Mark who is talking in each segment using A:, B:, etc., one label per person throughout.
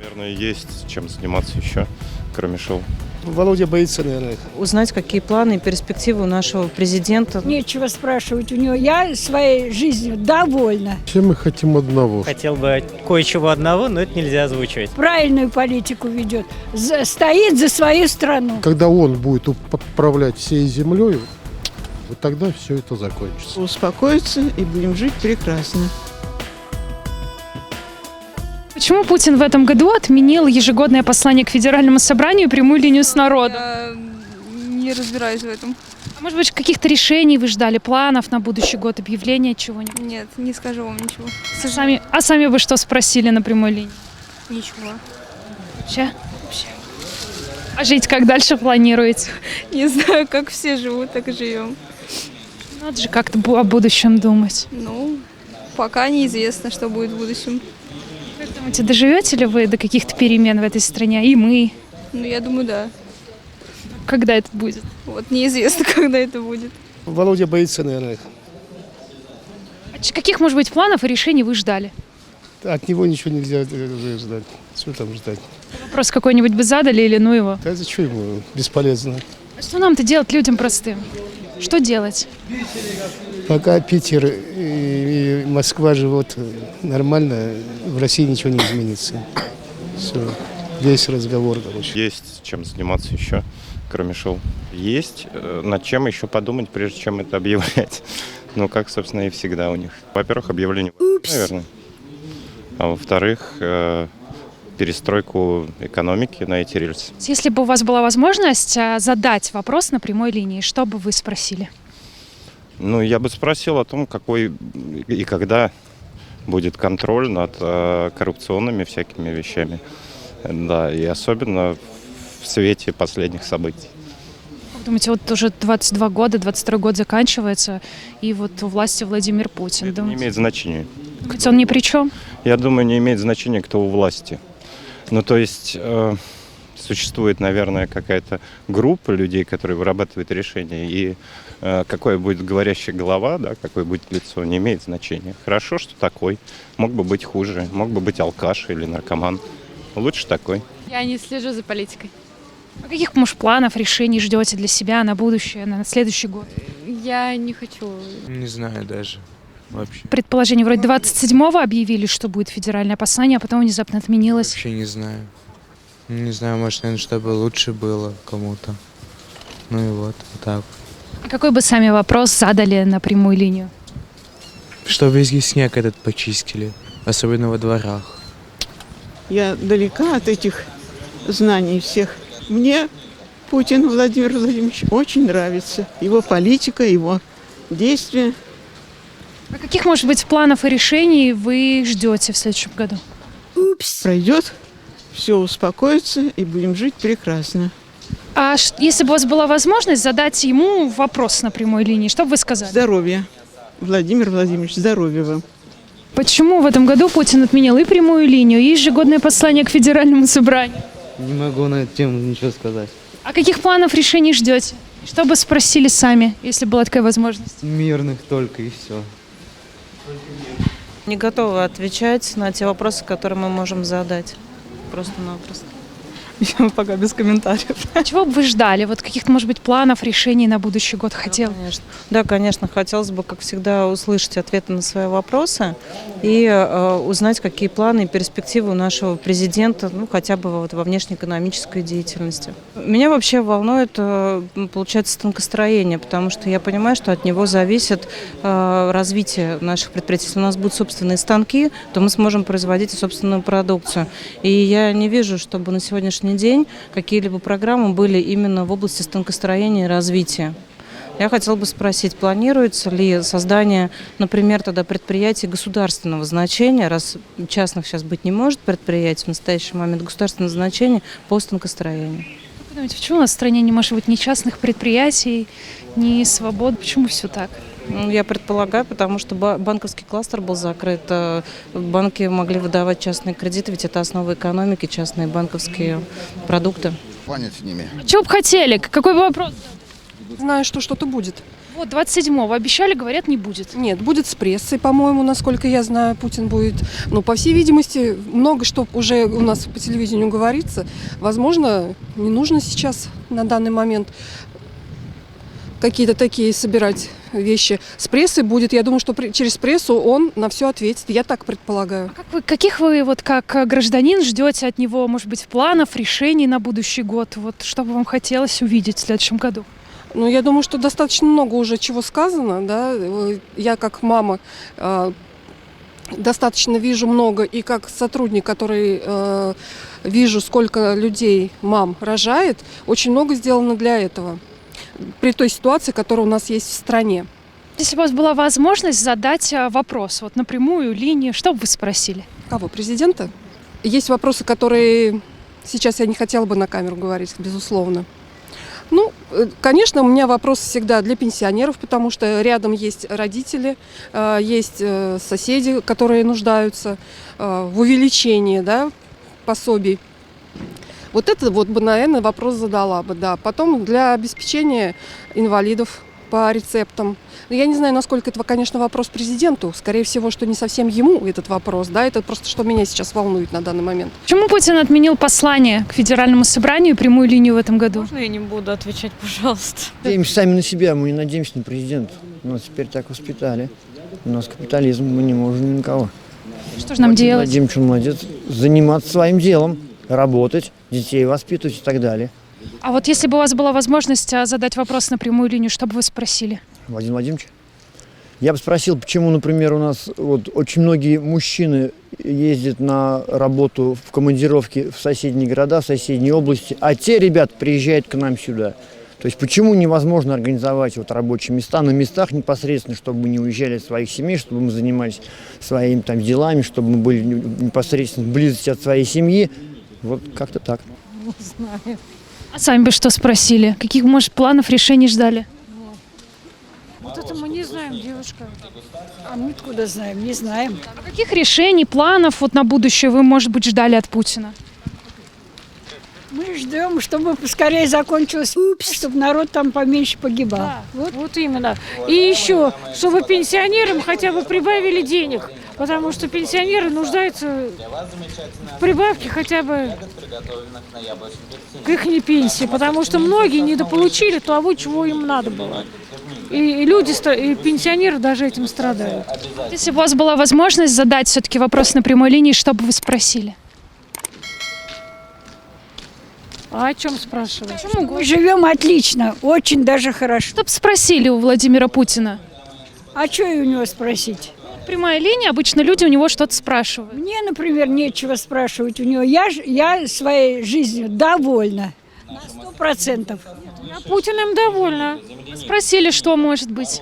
A: Наверное, есть чем заниматься еще, кроме шоу.
B: Володя боится, наверное.
C: Узнать, какие планы и перспективы у нашего президента.
D: Нечего спрашивать у него. Я своей жизнью довольна.
E: Все мы хотим одного.
F: Хотел бы кое-чего одного, но это нельзя озвучивать.
D: Правильную политику ведет. Стоит за свою страну.
E: Когда он будет управлять всей землей, вот тогда все это закончится.
G: Успокоиться и будем жить прекрасно.
H: Почему Путин в этом году отменил ежегодное послание к Федеральному собранию и прямую линию с народом?
I: Я не разбираюсь в этом.
H: А может быть, каких-то решений вы ждали, планов на будущий год, объявления чего-нибудь?
I: Нет, не скажу вам ничего.
H: Сами вы что спросили на прямой линии?
I: Ничего.
H: Вообще? А жить как дальше планируете?
I: Не знаю, как все живут, так и живем.
H: Надо же как-то о будущем думать.
I: Ну, пока неизвестно, что будет в будущем.
H: Как думаете, доживете ли вы до каких-то перемен в этой стране? И мы?
I: Ну, я думаю, да.
H: Когда это будет?
I: Вот неизвестно, когда это будет.
B: Володя боится, наверное.
H: Каких, может быть, планов и решений вы ждали?
B: От него ничего нельзя ждать. Что там ждать?
H: Вопрос какой-нибудь бы задали или ну его?
B: Да зачем ему? Бесполезно.
H: А что нам-то делать, людям простым? Что делать?
B: Пока Питер и Москва живут нормально, в России ничего не изменится. Все. Весь разговор, короче.
A: Есть чем заниматься еще, кроме шоу. Есть над чем еще подумать, прежде чем это объявлять. Ну, как, собственно, и всегда у них. Во-первых, объявление, наверное. А во-вторых, перестройку экономики на эти рельсы.
H: Если бы у вас была возможность задать вопрос на прямой линии, что бы вы спросили?
A: Ну, я бы спросил о том, какой и когда будет контроль над коррупционными всякими вещами. Да, и особенно в свете последних событий.
H: Как думаете, вот уже 22 года, 22 год заканчивается, и вот у власти Владимир Путин.
A: Это не имеет значения.
H: Думаете, он ни при чем?
A: Я думаю, не имеет значения, кто у власти. Ну, то есть существует, наверное, какая-то группа людей, которые вырабатывают решения, и какой будет говорящая голова, да, какое будет лицо, не имеет значения. Хорошо, что такой. Мог бы быть хуже, мог бы быть алкаш или наркоман. Лучше такой.
I: Я не слежу за политикой.
H: А каких, может, планов, решений ждете для себя на будущее, на следующий год?
I: Я не хочу.
J: Не знаю даже вообще.
H: Предположение, вроде 27-го объявили, что будет федеральное послание, а потом внезапно отменилось.
J: Вообще не знаю. Не знаю, может, наверное, чтобы лучше было кому-то. Ну и вот так.
H: А какой бы сами вопрос задали на прямую линию?
J: Чтобы везде снег этот почистили, особенно во дворах.
G: Я далека от этих знаний всех. Мне Путин Владимир Владимирович очень нравится. Его политика, его действия.
H: А каких, может быть, планов и решений вы ждете в следующем году?
G: Пройдет, все успокоится и будем жить прекрасно.
H: А если бы у вас была возможность задать ему вопрос на прямой линии, что бы вы сказали?
G: Здоровья. Владимир Владимирович, здоровья вам.
H: Почему в этом году Путин отменил и прямую линию, и ежегодное послание к Федеральному собранию?
F: Не могу на эту тему ничего сказать.
H: А каких планов, решений ждете? Что бы спросили сами, если была такая возможность?
F: Мирных только и все.
C: Не готова отвечать на те вопросы, которые мы можем задать. Просто-напросто.
I: Я пока без комментариев.
H: Чего бы вы ждали? Вот каких-то, может быть, планов, решений на будущий год хотел?
C: Да, конечно. Хотелось бы, как всегда, услышать ответы на свои вопросы и узнать, какие планы и перспективы у нашего президента, ну, хотя бы вот во внешнеэкономической деятельности. Меня вообще волнует, получается, станкостроение, потому что я понимаю, что от него зависит развитие наших предприятий. Если у нас будут собственные станки, то мы сможем производить собственную продукцию. И я не вижу, чтобы на сегодняшний день какие-либо программы были именно в области станкостроения и развития. Я хотела бы спросить, планируется ли создание, например, тогда предприятий государственного значения, раз частных сейчас быть не может предприятий в настоящий момент, государственного значения по станкостроению?
H: Как вы думаете, почему у нас в стране не может быть ни частных предприятий, ни свобод? Почему все так?
C: Я предполагаю, потому что банковский кластер был закрыт. Банки могли выдавать частные кредиты, ведь это основа экономики, частные банковские продукты.
K: Планет с ними.
H: Чего бы хотели? Какой бы вопрос?
I: Знаю, что что-то будет.
H: Вот 27-го обещали, говорят, не будет.
K: Нет, будет с прессой, по-моему, насколько я знаю, Путин будет. Но, по всей видимости, много что уже у нас по телевидению говорится. Возможно, не нужно сейчас на данный момент какие-то такие собирать вещи. С прессой будет, я думаю, что через прессу он на все ответит. Я так предполагаю.
H: Каких вы вот как гражданин ждете от него, может быть, планов, решений на будущий год? Вот что бы вам хотелось увидеть в следующем году?
K: Ну, я думаю, что достаточно много уже чего сказано, да. Я как мама достаточно вижу много, и как сотрудник, который вижу, сколько людей мам рожает, очень много сделано для этого, при той ситуации, которая у нас есть в стране.
H: Если бы у вас была возможность задать вопрос, вот напрямую, линию, что бы вы спросили?
K: Кого? Президента? Есть вопросы, которые сейчас я не хотела бы на камеру говорить, безусловно. Ну, конечно, у меня вопрос всегда для пенсионеров, потому что рядом есть родители, есть соседи, которые нуждаются в увеличении, да, пособий. Вот это вот бы, наверное, вопрос задала бы, да. Потом для обеспечения инвалидов по рецептам. Я не знаю, насколько это, конечно, вопрос президенту. Скорее всего, что не совсем ему этот вопрос, да. Это просто, что меня сейчас волнует на данный момент.
H: Почему Путин отменил послание к Федеральному собранию и прямую линию в этом году?
I: Можно я не буду отвечать, пожалуйста?
L: Надеемся сами на себя, мы не надеемся на президента. Нас теперь так воспитали. У нас капитализм, мы не можем ни на кого.
H: Что же нам делать?
L: Владимир молодец. Заниматься своим делом, работать, детей воспитывать и так далее.
H: А вот если бы у вас была возможность задать вопрос на прямую линию, что бы вы спросили?
L: Владимир Владимирович, я бы спросил, почему, например, у нас вот очень многие мужчины ездят на работу в командировки в соседние города, в соседние области, а те ребята приезжают к нам сюда. То есть почему невозможно организовать вот рабочие места на местах непосредственно, чтобы мы не уезжали от своих семей, чтобы мы занимались своими там делами, чтобы мы были непосредственно в близости от своей семьи. Вот как-то так.
D: Не знаю.
H: А сами бы что спросили? Каких, может, планов, решений ждали?
D: Вот это мы не знаем, девушка. А мы откуда знаем? Не знаем.
H: А каких решений, планов вот на будущее вы, может быть, ждали от Путина?
D: Мы ждем, чтобы поскорее закончилось, чтобы народ там поменьше погибал.
I: Да, вот именно. И еще, чтобы пенсионерам хотя бы прибавили денег, потому что пенсионеры нуждаются в прибавке хотя бы к их пенсии, потому что многие недополучили того, чего им надо было. И люди, и пенсионеры даже этим страдают.
H: Если бы у вас была возможность задать все-таки вопрос на прямой линии, что бы вы спросили?
I: А о чем спрашивать?
D: Мы живем отлично, очень даже хорошо.
H: Что бы спросили у Владимира Путина?
D: А что и у него спросить?
H: Прямая линия, обычно люди у него что-то спрашивают.
D: Мне, например, нечего спрашивать у него. Я своей жизнью довольна. На 100%.
I: Я Путиным довольна.
H: Спросили, что может быть.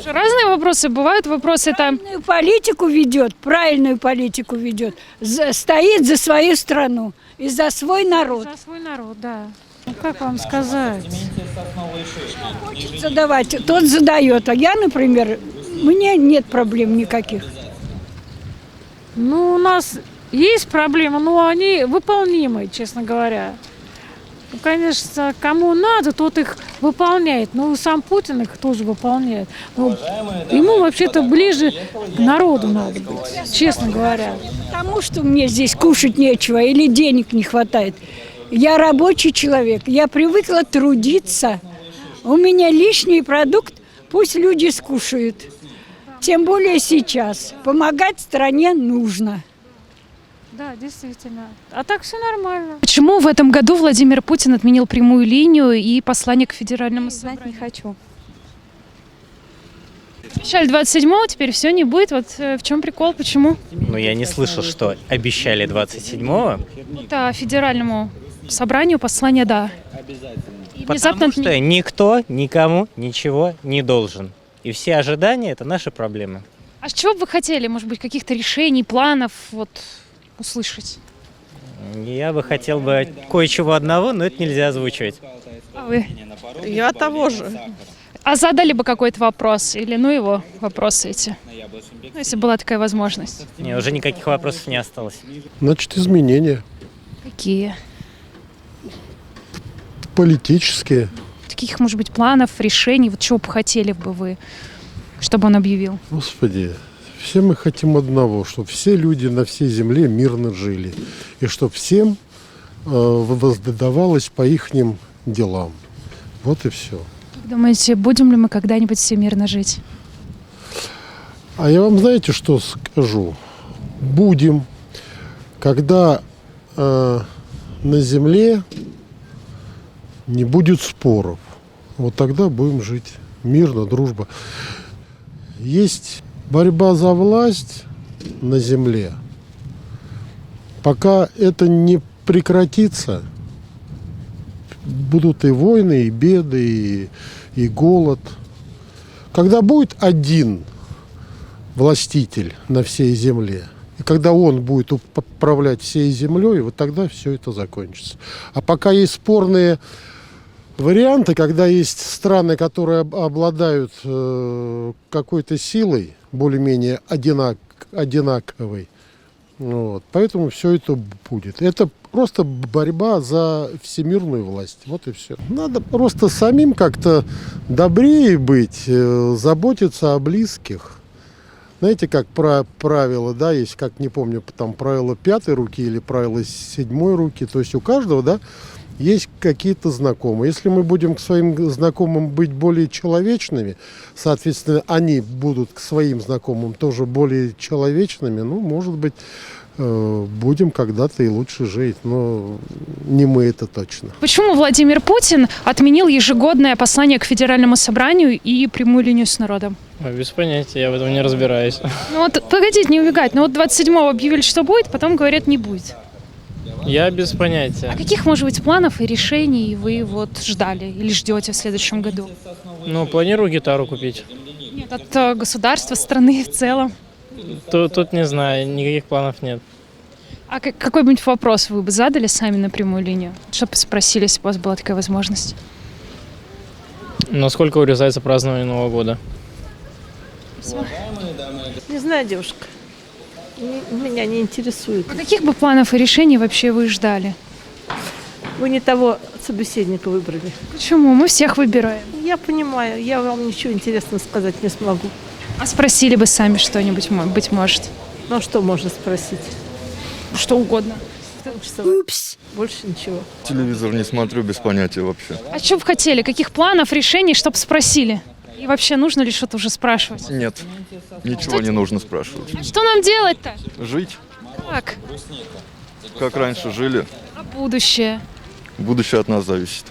H: Разные вопросы бывают. Вопросы там.
D: Правильную политику ведет. Стоит за свою страну и за свой народ.
I: За свой народ, да. Ну, как вам сказать?
D: Хочет задавать, тот задает. А я, например, мне нет проблем никаких.
I: Ну, у нас есть проблемы, но они выполнимы, честно говоря. Ну, конечно, кому надо, тот их выполняет. Но сам Путин их тоже выполняет. Но ему вообще-то ближе к народу надо быть, честно говоря.
D: Потому что мне здесь кушать нечего или денег не хватает. Я рабочий человек, я привыкла трудиться. У меня лишний продукт, пусть люди скушают. Тем более сейчас. Помогать стране нужно.
I: Да, действительно. А так все нормально.
H: Почему в этом году Владимир Путин отменил прямую линию и послание к Федеральному собранию?
I: Знать не хочу.
H: Обещали 27-го, теперь все не будет. Вот в чем прикол, почему?
F: Ну, я не слышал, что обещали 27-го.
H: Это Федеральному собранию послание «да». И
F: Потому что никто никому ничего не должен. И все ожидания – это наши проблемы.
H: А чего бы вы хотели, может быть, каких-то решений, планов вот услышать?
F: Я бы хотел бы кое-чего одного, но это нельзя озвучивать.
H: А вы?
G: Я того же.
H: А задали бы какой-то вопрос? Или ну его вопросы эти? Ну, если была такая возможность.
F: Не, уже никаких вопросов не осталось.
E: Значит, изменения
H: Какие?
E: политические.
H: каких, может быть, планов, решений, вот чего бы хотели бы вы, чтобы он объявил?
E: Господи, все мы хотим одного, чтобы все люди на всей земле мирно жили. И чтобы всем воздавалось по ихним делам. Вот и все.
H: Как думаете, будем ли мы когда-нибудь все мирно жить?
E: А я вам знаете, что скажу? Будем, когда на земле не будет споров. Вот тогда будем жить мирно, дружба. Есть борьба за власть на земле. Пока это не прекратится, будут и войны, и беды, и голод. Когда будет один властитель на всей земле, и когда он будет управлять всей землей, вот тогда все это закончится. А пока есть спорные варианты, когда есть страны, которые обладают какой-то силой, более-менее одинаковой, вот, поэтому все это будет. Это просто борьба за всемирную власть. Вот и все. Надо просто самим как-то добрее быть, заботиться о близких. Знаете, как правило, да, есть, как не помню, там правило 5 руки или правило 7 руки. То есть у каждого, да, есть какие-то знакомые. Если мы будем к своим знакомым быть более человечными, соответственно, они будут к своим знакомым тоже более человечными, ну, может быть, будем когда-то и лучше жить. Но не мы, это точно.
H: Почему Владимир Путин отменил ежегодное послание к Федеральному собранию и прямую линию с народом?
F: Без понятия, я в этом не разбираюсь.
H: Ну вот, погодите, не убегать. Ну вот 27-го объявили, что будет, потом говорят, не будет.
F: Я без понятия.
H: А каких, может быть, планов и решений вы вот ждали или ждете в следующем году?
F: Ну, планирую гитару купить.
H: Нет, от государства, страны в целом.
F: Тут не знаю, никаких планов нет.
H: А какой-нибудь вопрос вы бы задали сами на прямую линию? Чтобы спросили, если бы у вас была такая возможность.
F: Насколько урезается празднование Нового года?
M: Не знаю, девушка. Меня не интересует.
H: А каких бы планов и решений вообще вы ждали?
M: Вы не того собеседника выбрали.
H: Почему? Мы всех выбираем.
M: Я понимаю, я вам ничего интересного сказать не смогу.
H: А спросили бы сами что-нибудь, быть может?
M: Ну, а что можно спросить?
H: Что угодно.
M: Упс. Больше ничего.
N: Телевизор не смотрю, без понятия вообще.
H: А что бы хотели? Каких планов, решений, чтобы спросили? И вообще, нужно ли что-то уже спрашивать?
N: Нет, ничего не нужно спрашивать.
H: А что нам делать-то?
N: Жить,
H: Как?
N: как раньше жили.
H: А будущее?
N: Будущее от нас зависит.